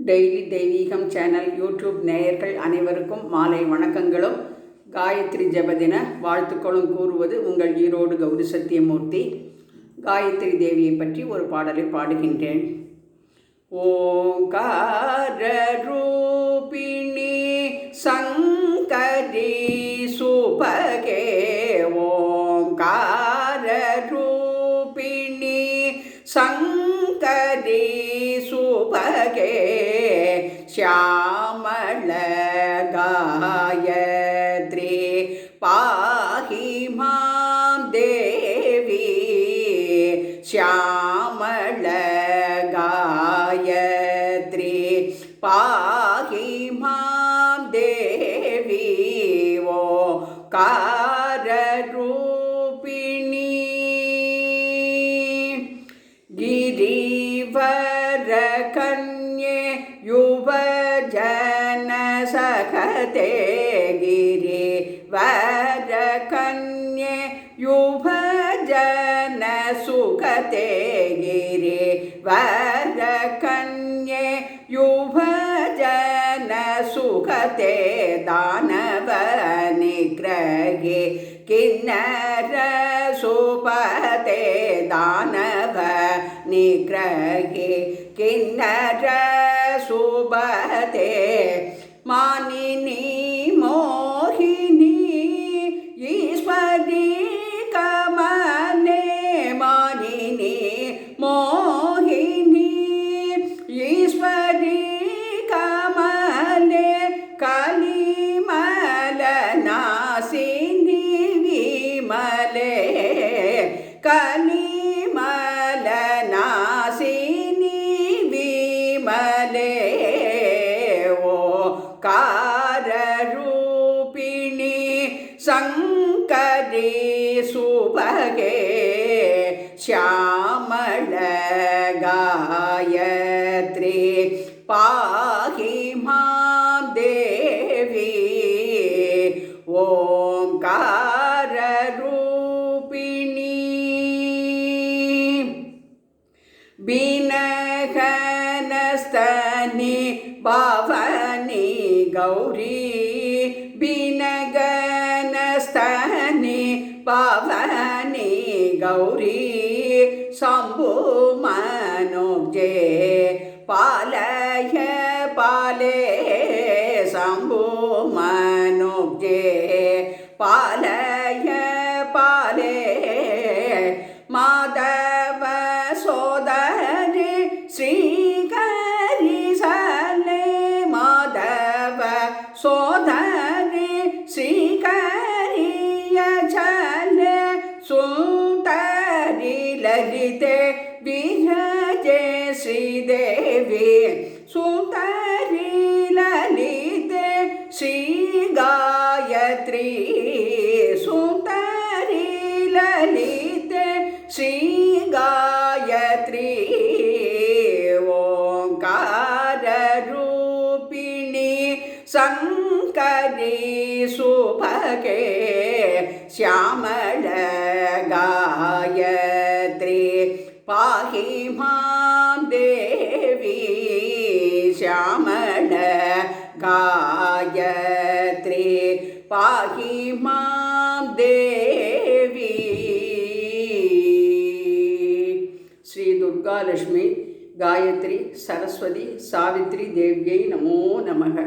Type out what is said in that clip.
Daily தெய்வீகம் channel YouTube நேயர்கள் அனைவருக்கும் மாலை வணக்கங்களும் காயத்ரி ஜபதின வாழ்த்துக்களும் கூறுவது உங்கள் ஈரோடு கௌரி சத்தியமூர்த்தி. காயத்ரி தேவியை பற்றி ஒரு பாடலை பாடுகின்றேன். ஓங்கார ரூபிணி சங்கரி சுபகே, ஓங்கார ரூபிணி சங்கரி சுபகே, श्यामल गायत्री पाहि मां देवी, श्यामल गायत्री पाहि मां देवी, ओंकार रूपिणी गिरिवर कन्ये युवजन सखते, गिरिवर कन्ये युवजन सुखते, गिरिवर कन्ये युवजन सुखते, दानव निग्रहे किन्नर सुपते, दानव निग्रहे किन्नर सुबते, मानिनी मोहिनी ईश्वरी कमले, मानिनी मोहिनी ईश्वरी कमले, कलिमल नासिनी विमले, कलिमल नासिनी विमले, ओंकार रूपिणी शंकरी सुभगे, श्यामल गायत्री पाहि मां देवी, ओंकार रूपिणी बिनगनस्तनि भवानी गौरी, बिनगनस्तनि भवानी गौरी, शंभु मनोजे पालय पाले, शंभु मनोजे पालय पाले, माधव सोदरी श्रीकरी सले, माधव सोदरी श्रीकरी झले, सुंदरी ललिते विराजे श्रीदेवी, सुंदरी ललिते श्री गायत्री, सुंदरी ललिते श्री गायत्री, ओंकार रूपिणी शंकरी सुभगे, श्यामल गायत्री पाहि मां देवी, श्यामल गायत्री पाहि मां देवी. श्री दुर्गा लक्ष्मी गायत्री सरस्वती सावित्री देव्यै नमो नमः.